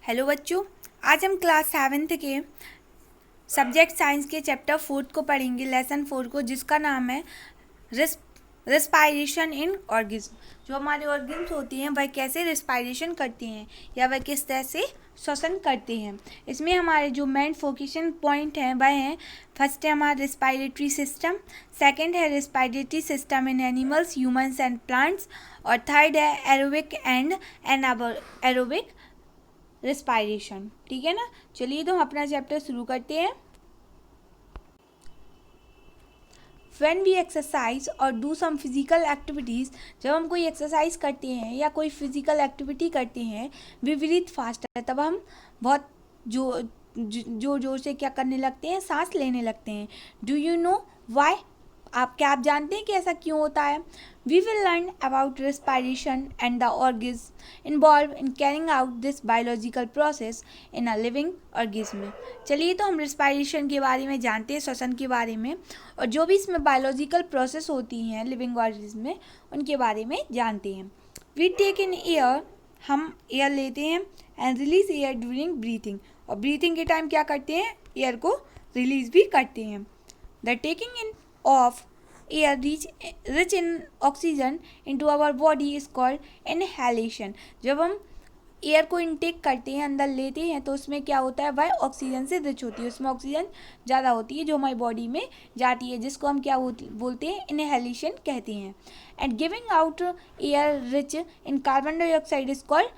Hello बच्चों, आज हम क्लास 7th के सब्जेक्ट साइंस के चैप्टर 4 को पढ़ेंगे, लेसन 4 को, जिसका नाम है रिस्पायरेशन इन ऑर्गेनिज्म। जो हमारे ऑर्गेन्स होती हैं वह कैसे रिस्पायरेशन करती हैं या वह किस तरह से श्वसन करते हैं। इसमें हमारे जो मेन फोकसन पॉइंट हैं वह हैं, फर्स्ट है हमारा रिस्पायरेटरी सिस्टम, सेकंड है respiratory system in animals, humans and plants, और थर्ड है एरोबिक एंड एनाएरोबिक रिस्पायरेशन। ठीक है ना। चलिए तो हम अपना चैप्टर शुरू करते हैं। When we exercise और do some physical activities, जब हम कोई एक्सरसाइज करते हैं या कोई फिजिकल एक्टिविटी करते हैं, we breathe faster, तब हम बहुत जोर से क्या करने लगते हैं, सांस लेने लगते हैं। Do you know why? आप जानते हैं कि ऐसा क्यों होता है? We will learn about respiration and the organs involve in carrying out this biological process in a living organism. चलिए तो हम रिस्पायरेशन के बारे में जानते हैं, श्वसन के बारे में, और जो भी इसमें बायोलॉजिकल प्रोसेस होती हैं लिविंग ऑर्गेनिज्म में, उनके बारे में जानते हैं। वी टेक इन एयर, हम एयर लेते हैं, and release air during breathing, और ब्रीथिंग के टाइम क्या करते हैं, एयर को रिलीज भी करते हैं। The taking in of air rich in oxygen into our body is called inhalation। जब हम एयर को इनटेक करते हैं, अंदर लेते हैं, तो उसमें क्या होता है, वह ऑक्सीजन से रिच होती है, उसमें ऑक्सीजन ज़्यादा होती है जो हमारी बॉडी में जाती है, जिसको हम क्या बोलते हैं, इनहेलेशन कहते हैं। And giving out air rich in carbon dioxide is called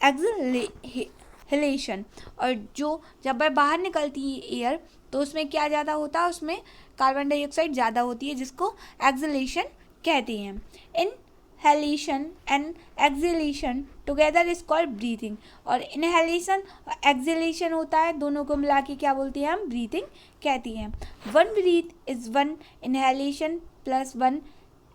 exhalation. और जो जब वह बाहर निकलती है एयर, तो उसमें क्या ज़्यादा होता है, उसमें कार्बन डाइऑक्साइड ज़्यादा होती है, जिसको एक्सहेलेशन कहते हैं। Inhalation and exhalation together is called breathing. और इनहेलेशन और एक्सहेलेशन होता है, दोनों को मिला के क्या बोलते हैं, हम ब्रीथिंग कहते हैं। One breath is one inhalation plus one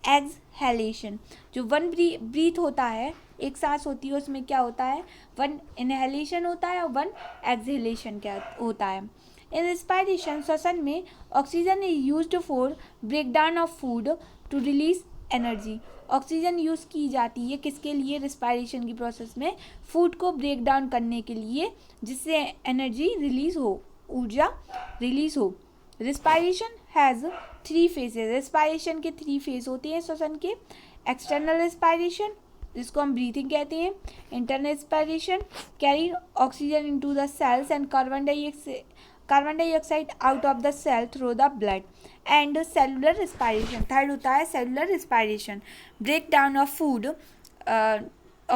exhalation. जो वन ब्रीथ होता है, एक सांस होती है, उसमें क्या होता है, वन इनहेलेशन होता है और वन एक्सहेलेशन क्या होता है। इन रिस्पायरेशन, श्वसन में oxygen is used for breakdown of food to release energy. Oxygen use की जाती है किसके लिए, रिस्पायरेशन की प्रोसेस में, फूड को ब्रेक डाउन करने के लिए, जिससे एनर्जी रिलीज हो, ऊर्जा रिलीज हो। Respiration has 3 phases. रिस्पायरेशन के 3 फेज होते हैं श्वसन के। एक्सटर्नल रिस्पायरेशन, जिसको हम ब्रीथिंग कहते हैं। Internal respiration, carry oxygen into the cells and carbon dioxide out of the cell through the blood. And cellular respiration, third होता है cellular respiration, break down of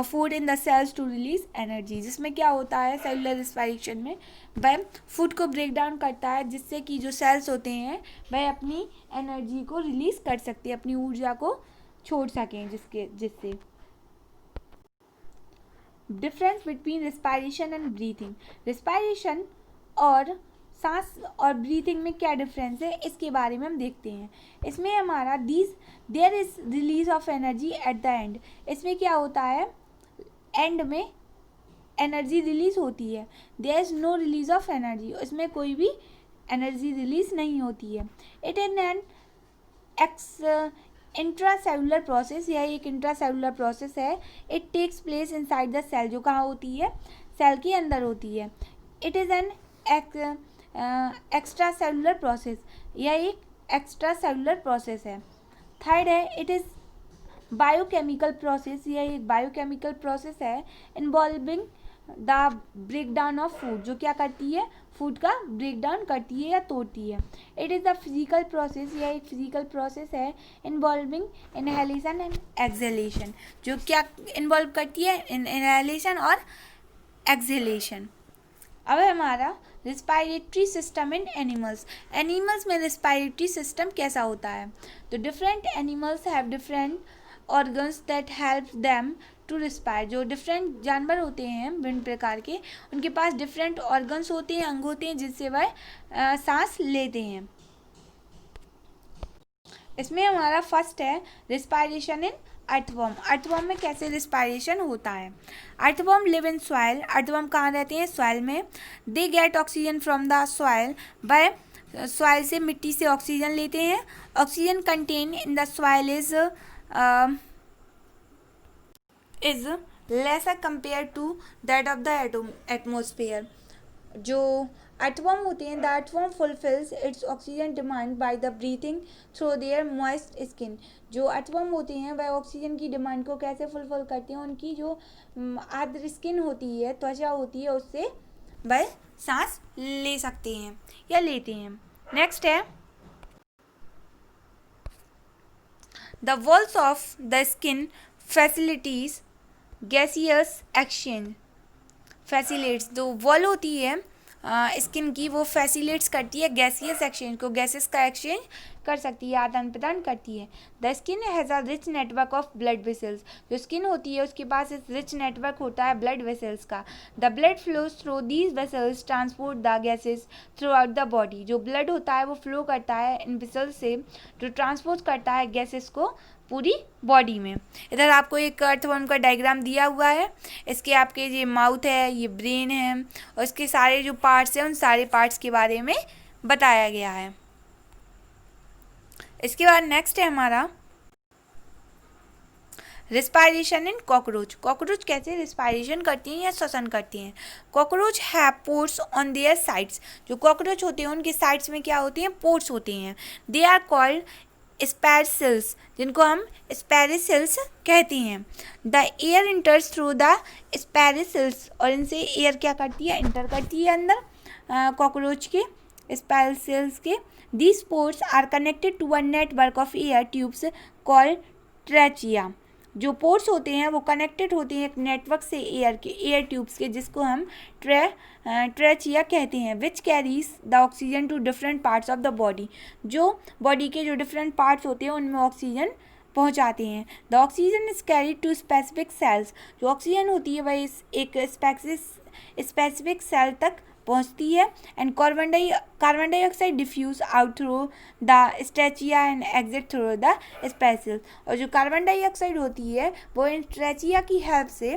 food in the cells to release energy. जिसमें क्या होता है, cellular respiration में वह food को break down करता है, जिससे कि जो सेल्स होते हैं वह अपनी एनर्जी को रिलीज कर सकते हैं, अपनी ऊर्जा को छोड़ सकें, जिससे। Difference between respiration and breathing. Respiration और सांस और ब्रीथिंग में क्या डिफरेंस है, इसके बारे में हम देखते हैं। इसमें हमारा there is release of energy at the end. इसमें क्या होता है, एंड में एनर्जी रिलीज होती है। There is no release of energy, इसमें कोई भी एनर्जी रिलीज नहीं होती है। It is an intracellular process, यह एक इंट्रासेलुलर प्रोसेस है। It takes place inside the cell, जो कहाँ होती है, सेल के अंदर होती है। It is an extra cellular process, यह एक एक्स्ट्रा सेलुलर प्रोसेस है। थर्ड है, इट इज़ बायोकेमिकल प्रोसेस, यह एक बायोकेमिकल प्रोसेस है। Involving the break down of food, जो क्या करती है, फूड का ब्रेक डाउन करती है या तोड़ती है। It is the physical process, यह एक फिजिकल प्रोसेस है। इन्वॉल्विंग इनहेलेशन एंड एक्सहेलेशन, जो क्या इन्वॉल्व करती है, इनहेलेशन और एक्सहेलेशन। अब हमारा respiratory system in animals. Animals में रिस्पायरेटरी सिस्टम कैसा होता है, तो different animals have different organs that help them to respire. जो डिफरेंट जानवर होते हैं विभिन्न प्रकार के, उनके पास डिफरेंट ऑर्गन्स होते हैं, अंग होते हैं, जिससे वह सांस लेते हैं। इसमें हमारा फर्स्ट है रिस्पायरेशन इन अर्थवर्म। अर्थवर्म में कैसे रिस्पायरेशन होता है। Earthworm live in soil. Earthworm कहाँ रहते हैं, सॉइल में। They get oxygen from the soil, वह सॉइल से, मिट्टी से ऑक्सीजन लेते हैं। Oxygen content in the soil is lesser compare to that of the atmosphere. जो एटवर्म होते हैं, the earthworm fulfills its oxygen demand by the breathing through their moist skin. जो एटवर्म होते हैं वह ऑक्सीजन की डिमांड को कैसे फुलफिल करते हैं, उनकी जो आर्द्र स्किन होती है, त्वचा होती है, उससे वह सांस ले सकते हैं या लेते हैं। नेक्स्ट है the walls of the skin facilities gaseous exchange. Facilitates, जो वॉल होती है स्किन की, वो फैसिलेट्स करती है गैसियस एक्सचेंज को, गैसेस का एक्सचेंज कर सकती है, आदान प्रदान करती है। The skin has a rich network of blood vessels. जो स्किन होती है उसके पास इस रिच नेटवर्क होता है ब्लड वेसल्स का। The blood flows through these vessels transport the gases through out the body. जो ब्लड होता है वो फ्लो करता है इन वेसल्स से, जो ट्रांसपोर्ट करता है गैसेस को पूरी बॉडी में। इधर आपको एक अर्थवर्म का डायग्राम दिया हुआ है। इसके आपके ये माउथ है, ये ब्रेन है, और इसके सारे जो पार्ट्स हैं उन सारे पार्ट्स के बारे में बताया गया है। इसके बाद नेक्स्ट है हमारा रिस्पायरेशन इन कॉकरोच। कॉकरोच कैसे रिस्पायरेशन करती हैं या श्वसन करती हैं। Cockroach have pores on their sides. जो कॉकरोच होते हैं उनके साइड्स में क्या होती हैं, पोर्स होते हैं। दे आर कॉल्ड स्पैरिसेल्स, जिनको हम स्पैरिसेल्स कहते हैं। The air enters through the spiracles, और इनसे एयर क्या करती है, इंटर करती है अंदर कॉकरोच के स्पैरिसेल्स के। These pores are connected to a network of air tubes called trachea. जो पोर्स होते हैं वो कनेक्टेड होते हैं एक नेटवर्क से एयर ट्यूब्स के, जिसको हम ट्रैचिया कहते हैं। Which carries the oxygen to different parts of the body. जो बॉडी के जो डिफरेंट पार्ट्स होते हैं उनमें ऑक्सीजन पहुंचाते हैं। The oxygen is carried to specific cells. जो ऑक्सीजन होती है वह एक स्पेसिफिक सेल तक पहुंचती है। And carbon dioxide diffuse out through the trachea and exit through the species. और जो कार्बन डाइऑक्साइड होती है वो इन स्ट्रेचिया की हेल्प से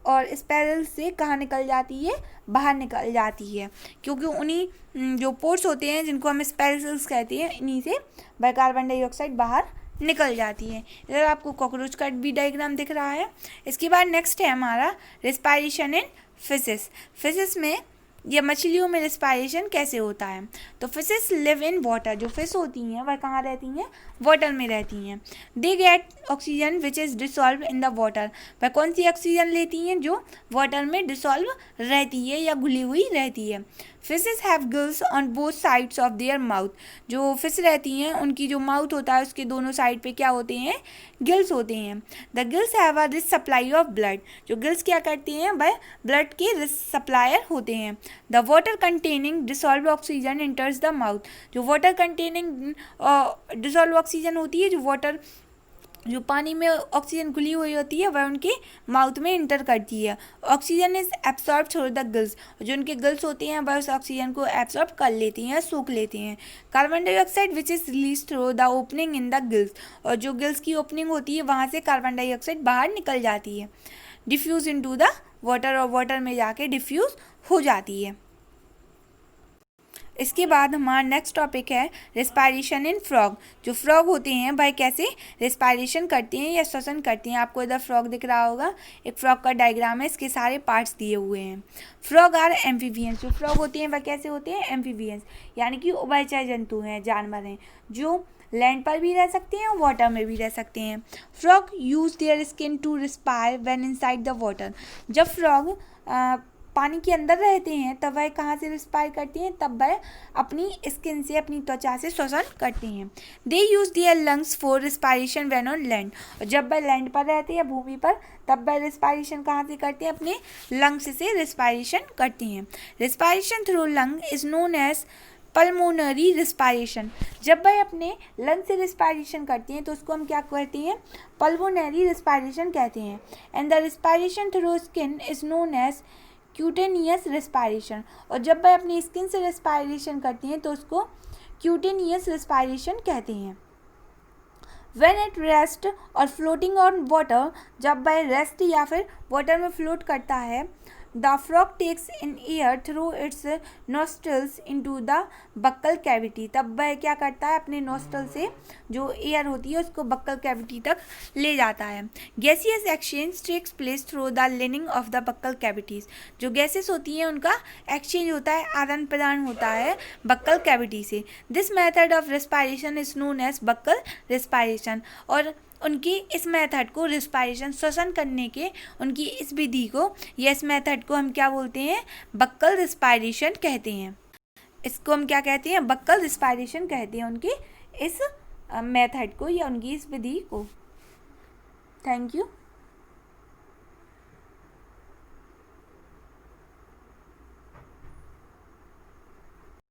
और स्पेरल से कहाँ निकल जाती है, बाहर निकल जाती है, क्योंकि उन्हीं जो पोर्स होते हैं जिनको हम स्पेरल्स कहते हैं, इन्हीं से वह कार्बन डाइऑक्साइड बाहर निकल जाती है। इधर आपको कॉकरोच का भी डायग्राम दिख रहा है। इसके बाद नेक्स्ट है हमारा रिस्पायरेशन इन फिशेस। फिशेस में या मछलियों में रिस्पायरेशन कैसे होता है। तो फिशेस लिव इन वाटर। जो फिश होती हैं वह कहाँ रहती हैं, वाटर में रहती हैं। दे get oxygen which is dissolve in the water. वह कौन सी ऑक्सीजन लेती हैं, जो वाटर में डिसॉल्व रहती है या घुली हुई रहती है। Fishes have gills on both sides of their mouth. जो फिश रहती हैं उनकी जो माउथ होता है उसके दोनों साइड पे क्या होते हैं, गिल्स होते हैं। The gills have a rich supply of blood. जो गिल्स क्या करती हैं, वह ब्लड के रिच सप्लायर होते हैं। The water containing dissolve oxygen इंटर्स the mouth. जो वाटर कंटेनिंग डिसॉल्व ऑक्सीजन होती है, जो पानी में ऑक्सीजन घुली हुई होती है, वह उनके माउथ में इंटर करती है। Oxygen is absorb through the gills. जो उनके गिल्स होते हैं वह उस ऑक्सीजन को एब्सॉर्ब कर लेती हैं, सूख लेती हैं। Carbon dioxide which is release through the opening in the gills. और जो गिल्स की ओपनिंग होती है वहाँ से कार्बन डाइऑक्साइड बाहर निकल जाती है, डिफ्यूज इनटू द वाटर, और वाटर में जाके डिफ्यूज हो जाती है। इसके बाद हमारा नेक्स्ट टॉपिक है रिस्पायरेशन इन फ्रॉग। जो फ्रॉग होते हैं वह कैसे रिस्पायरेशन करते हैं या श्वसन करते हैं। आपको इधर फ्रॉग दिख रहा होगा, एक फ्रॉग का डायग्राम है, इसके सारे पार्ट्स दिए हुए हैं। Frog are amphibians. जो फ्रॉग होते हैं वह कैसे होते हैं, एम्फीबियंस, यानी कि उभयचर जंतु हैं, जानवर हैं, जो लैंड पर भी रह सकते हैं और वाटर में भी रह सकते हैं। Frog use their skin to respire when inside the water. जब फ्रॉग पानी के अंदर रहते हैं तब वह कहाँ से रिस्पायर करती हैं, तब वह अपनी स्किन से, अपनी त्वचा से श्वसन करते हैं। They use their lungs for respiration when on land. और जब वह लैंड पर रहते हैं, भूमि पर, तब वह रिस्पायरेशन कहाँ से करते हैं, अपने लंग्स से रिस्पायरेशन करते हैं। Respiration through lung is known as pulmonary respiration. जब वह अपने लंग से रिस्पायरेशन करती हैं तो उसको हम क्या कहते हैं, पल्मोनरी रिस्पायरेशन कहते हैं। And the respiration through skin is known as cutaneous respiration. और जब वह अपनी स्किन से रिस्पायरेशन करती हैं तो उसको क्यूटेनियस रिस्पायरेशन कहते हैं। व्हेन एट रेस्ट और फ्लोटिंग ऑन वाटर, जब वह रेस्ट या फिर वाटर में फ्लोट करता है the frog takes in air through its nostrils into the buccal cavity, तब वह क्या करता है, अपने नॉस्ट्रल से जो एयर होती है उसको बक्कल कैविटी तक ले जाता है। Gaseous exchange takes place through the lining of the buccal cavities, जो गैसेस होती हैं उनका एक्सचेंज होता है, आदान प्रदान होता है बक्कल कैविटी से। This method of respiration is known as buccal respiration, और उनकी इस मेथड को, रिस्पायरेशन श्वसन करने के उनकी इस विधि को या इस मेथड को हम क्या बोलते हैं, बक्कल रिस्पायरेशन कहते हैं। इसको हम क्या कहते हैं, बक्कल रिस्पायरेशन कहते हैं उनकी इस मेथड को या उनकी इस विधि को। Thank you.